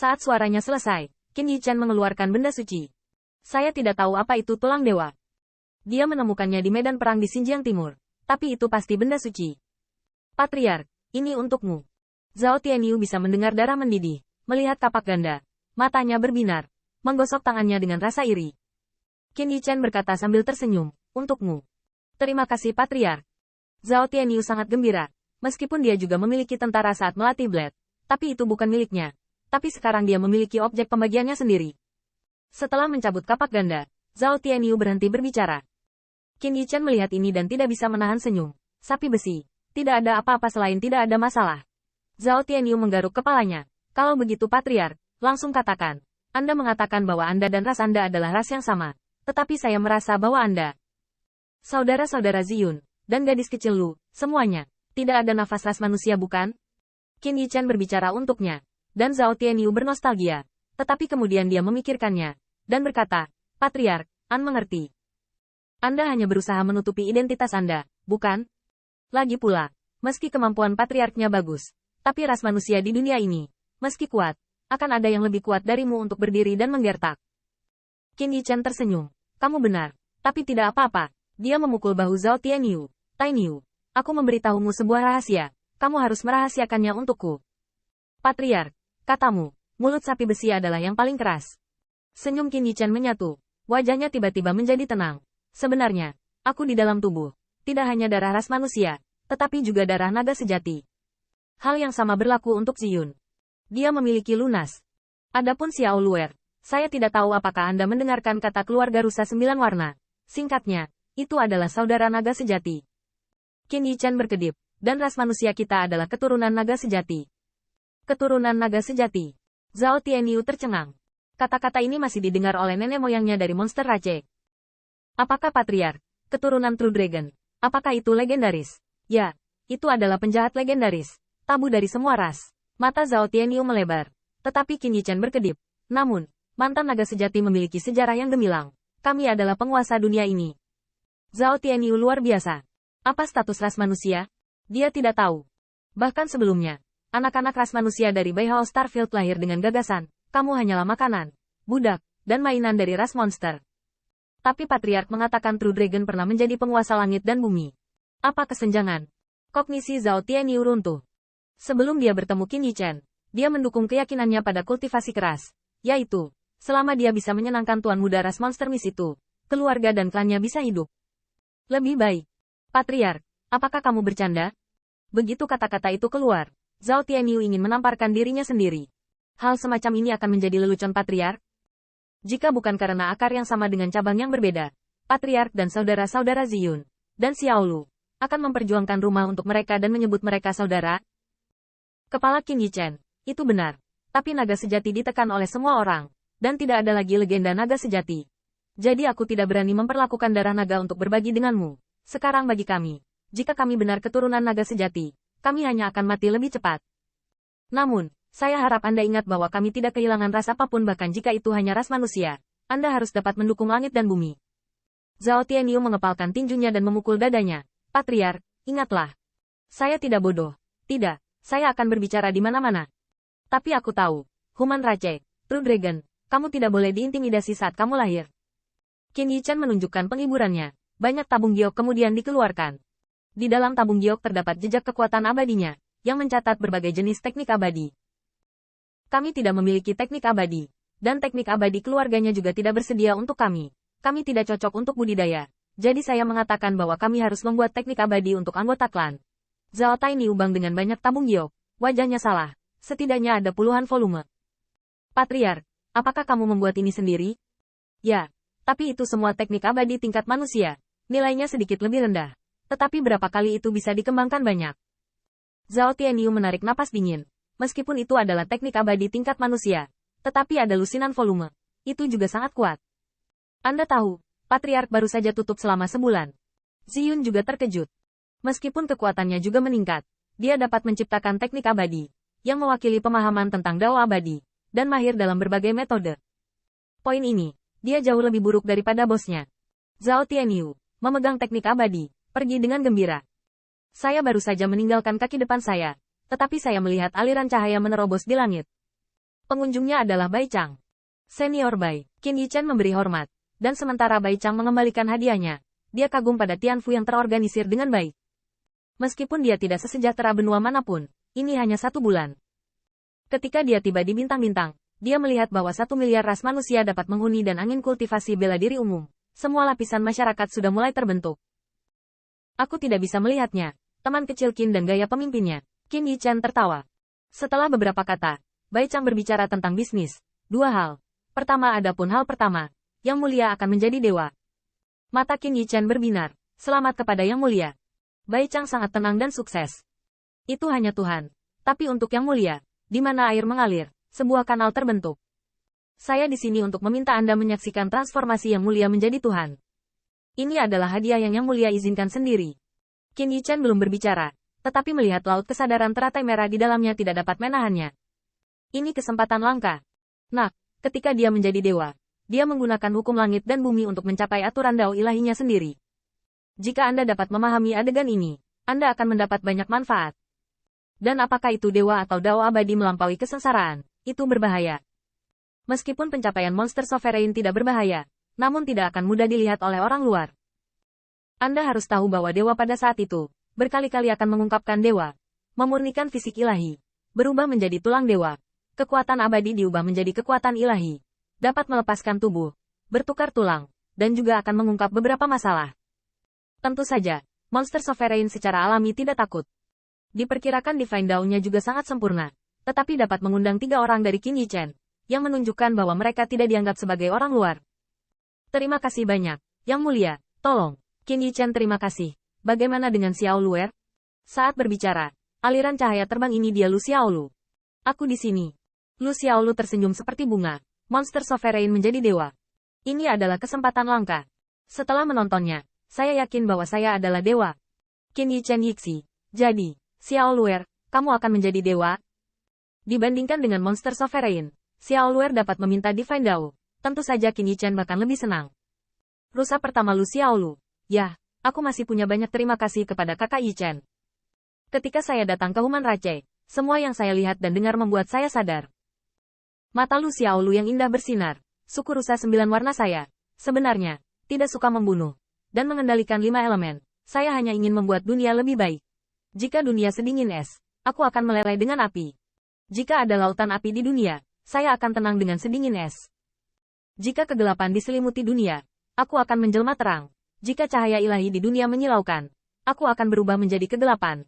Saat suaranya selesai, Qin Yichan mengeluarkan benda suci. Saya tidak tahu apa itu tulang dewa. Dia menemukannya di medan perang di Xinjiang Timur. Tapi itu pasti benda suci. Patriark, ini untukmu. Zhao Tianyu bisa mendengar darah mendidih, melihat kapak ganda. Matanya berbinar, menggosok tangannya dengan rasa iri. Qin Yichan berkata sambil tersenyum, untukmu. Terima kasih Patriark. Zhao Tianyu sangat gembira. Meskipun dia juga memiliki tentara saat melatih Blade, tapi itu bukan miliknya. Tapi sekarang dia memiliki objek pembagiannya sendiri. Setelah mencabut kapak ganda, Zhao Tianyu berhenti berbicara. Qin Yichan melihat ini dan tidak bisa menahan senyum. Sapi besi. Tidak ada apa-apa selain tidak ada masalah. Zhao Tianyu menggaruk kepalanya. Kalau begitu Patriark, langsung katakan. Anda mengatakan bahwa Anda dan ras Anda adalah ras yang sama. Tetapi saya merasa bahwa Anda, saudara-saudara Ziyun, dan gadis kecil Lu, semuanya, tidak ada nafas ras manusia bukan? Qin Yichan berbicara untuknya. Dan Zhao Tianyu bernostalgia. Tetapi kemudian dia memikirkannya. Dan berkata, Patriark, An mengerti. Anda hanya berusaha menutupi identitas Anda, bukan? Lagi pula, meski kemampuan Patriarknya bagus, tapi ras manusia di dunia ini, meski kuat, akan ada yang lebih kuat darimu untuk berdiri dan menggertak. Qin Yichan tersenyum. Kamu benar, tapi tidak apa-apa. Dia memukul bahu Zhao Tianyu. Tainyu, aku memberitahumu sebuah rahasia. Kamu harus merahasiakannya untukku. Patriark, katamu, mulut sapi besi adalah yang paling keras. Senyum Qin Yichan menyatu. Wajahnya tiba-tiba menjadi tenang. Sebenarnya, aku di dalam tubuh, tidak hanya darah ras manusia, tetapi juga darah naga sejati. Hal yang sama berlaku untuk Ziyun. Dia memiliki lunas. Adapun Xiao Luer, saya tidak tahu apakah Anda mendengarkan kata keluarga rusa 9 warna. Singkatnya, itu adalah saudara naga sejati. Qin Yichan berkedip, dan ras manusia kita adalah keturunan naga sejati. Keturunan naga sejati. Zhao Tianyu tercengang. Kata-kata ini masih didengar oleh nenek moyangnya dari monster Rache. Apakah Patriark, keturunan True Dragon? Apakah itu legendaris? Ya, itu adalah penjahat legendaris. Tabu dari semua ras. Mata Zhao Tianyu melebar. Tetapi Qin Yichan berkedip. Namun, mantan naga sejati memiliki sejarah yang gemilang. Kami adalah penguasa dunia ini. Zhao Tianyu luar biasa. Apa status ras manusia? Dia tidak tahu. Bahkan sebelumnya, anak-anak ras manusia dari Beihao Starfield lahir dengan gagasan, kamu hanyalah makanan, budak, dan mainan dari ras monster. Tapi Patriark mengatakan True Dragon pernah menjadi penguasa langit dan bumi. Apa kesenjangan? Kognisi Zhao Tianyu runtuh. Sebelum dia bertemu Qin Yichan, dia mendukung keyakinannya pada kultivasi keras, yaitu, selama dia bisa menyenangkan tuan muda ras monster Miss itu, keluarga dan klannya bisa hidup lebih baik. Patriark, apakah kamu bercanda? Begitu kata-kata itu keluar, Zhao Tianyu ingin menamparkan dirinya sendiri. Hal semacam ini akan menjadi lelucon Patriark? Jika bukan karena akar yang sama dengan cabang yang berbeda, Patriark dan saudara-saudara Ziyun, dan Xiao Lu, akan memperjuangkan rumah untuk mereka dan menyebut mereka saudara? Kepala Qin Yichan, itu benar. Tapi naga sejati ditekan oleh semua orang, dan tidak ada lagi legenda naga sejati. Jadi aku tidak berani memperlakukan darah naga untuk berbagi denganmu. Sekarang bagi kami, jika kami benar keturunan naga sejati, kami hanya akan mati lebih cepat. Namun, saya harap Anda ingat bahwa kami tidak kehilangan ras apapun bahkan jika itu hanya ras manusia. Anda harus dapat mendukung langit dan bumi. Zhao Tianyu mengepalkan tinjunya dan memukul dadanya. Patriark, ingatlah. Saya tidak bodoh. Tidak, saya akan berbicara di mana-mana. Tapi aku tahu, Human Rache, True Dragon, kamu tidak boleh diintimidasi saat kamu lahir. Qin Yichan menunjukkan penghiburannya. Banyak tabung giok kemudian dikeluarkan. Di dalam tabung giok terdapat jejak kekuatan abadinya, yang mencatat berbagai jenis teknik abadi. Kami tidak memiliki teknik abadi, dan teknik abadi keluarganya juga tidak bersedia untuk kami. Kami tidak cocok untuk budidaya. Jadi saya mengatakan bahwa kami harus membuat teknik abadi untuk anggota klan. Zhao Tiny ubang dengan banyak tabung giok. Wajahnya salah. Setidaknya ada puluhan volume. Patriark, apakah kamu membuat ini sendiri? Ya, tapi itu semua teknik abadi tingkat manusia. Nilainya sedikit lebih rendah. Tetapi berapa kali itu bisa dikembangkan banyak? Zhao Tianyu menarik napas dingin. Meskipun itu adalah teknik abadi tingkat manusia, tetapi ada lusinan volume. Itu juga sangat kuat. Anda tahu, Patriark baru saja tutup selama sebulan. Ziyun juga terkejut. Meskipun kekuatannya juga meningkat, dia dapat menciptakan teknik abadi, yang mewakili pemahaman tentang Dao abadi, dan mahir dalam berbagai metode. Poin ini, dia jauh lebih buruk daripada bosnya. Zhao Tianyu, memegang teknik abadi, pergi dengan gembira. Saya baru saja meninggalkan kaki depan saya, tetapi saya melihat aliran cahaya menerobos di langit. Pengunjungnya adalah Bai Chang. Senior Bai, Qin Yichen memberi hormat. Dan sementara Bai Chang mengembalikan hadiahnya, dia kagum pada Tianfu yang terorganisir dengan baik. Meskipun dia tidak sesejahtera benua manapun, ini hanya 1 bulan. Ketika dia tiba di bintang-bintang, dia melihat bahwa 1 miliar ras manusia dapat menghuni dan angin kultivasi bela diri umum. Semua lapisan masyarakat sudah mulai terbentuk. Aku tidak bisa melihatnya, teman kecil Qin dan gaya pemimpinnya. Qin Yichen tertawa. Setelah beberapa kata, Bai Chang berbicara tentang bisnis. 2 hal. Pertama, adapun hal pertama, Yang Mulia akan menjadi dewa. Mata Qin Yichen berbinar. Selamat kepada Yang Mulia. Bai Chang sangat tenang dan sukses. Itu hanya Tuhan. Tapi untuk Yang Mulia, di mana air mengalir, sebuah kanal terbentuk. Saya di sini untuk meminta Anda menyaksikan transformasi Yang Mulia menjadi Tuhan. Ini adalah hadiah yang Yang Mulia izinkan sendiri. Qin Yichen belum berbicara, tetapi melihat laut kesadaran teratai merah di dalamnya tidak dapat menahannya. Ini kesempatan langka. Nah, ketika dia menjadi dewa, dia menggunakan hukum langit dan bumi untuk mencapai aturan dao ilahinya sendiri. Jika Anda dapat memahami adegan ini, Anda akan mendapat banyak manfaat. Dan apakah itu dewa atau dao abadi melampaui kesengsaraan, itu berbahaya. Meskipun pencapaian monster sovereign tidak berbahaya, namun tidak akan mudah dilihat oleh orang luar. Anda harus tahu bahwa dewa pada saat itu, berkali-kali akan mengungkapkan dewa, memurnikan fisik ilahi, berubah menjadi tulang dewa. Kekuatan abadi diubah menjadi kekuatan ilahi. Dapat melepaskan tubuh, bertukar tulang, dan juga akan mengungkap beberapa masalah. Tentu saja, monster sovereign secara alami tidak takut. Diperkirakan Divine Dao-nya juga sangat sempurna, tetapi dapat mengundang 3 orang dari Qin Yichen, yang menunjukkan bahwa mereka tidak dianggap sebagai orang luar. Terima kasih banyak, Yang Mulia, tolong. Qin Yichen terima kasih. Bagaimana dengan Xiao Luer? Saat berbicara, aliran cahaya terbang ini dia Lu Xiaolu. Aku di sini. Lu Xiaolu tersenyum seperti bunga. Monster sovereign menjadi dewa. Ini adalah kesempatan langka. Setelah menontonnya, saya yakin bahwa saya adalah dewa. Qin Yichen Yixi. Jadi, Xiao Luer, kamu akan menjadi dewa? Dibandingkan dengan monster sovereign, Xiao Luer dapat meminta Divine Dao. Tentu saja Qin Yichen bahkan lebih senang. Rusa pertama Lu Xiaolu. Yah, aku masih punya banyak terima kasih kepada kakak Yichen. Ketika saya datang ke Human Rache, semua yang saya lihat dan dengar membuat saya sadar. Mata Lu Xiaolu yang indah bersinar. Suku rusa 9 warna saya, sebenarnya, tidak suka membunuh. Dan mengendalikan 5 elemen. Saya hanya ingin membuat dunia lebih baik. Jika dunia sedingin es, aku akan meleleh dengan api. Jika ada lautan api di dunia, saya akan tenang dengan sedingin es. Jika kegelapan diselimuti dunia, aku akan menjelma terang. Jika cahaya ilahi di dunia menyilaukan, aku akan berubah menjadi kegelapan.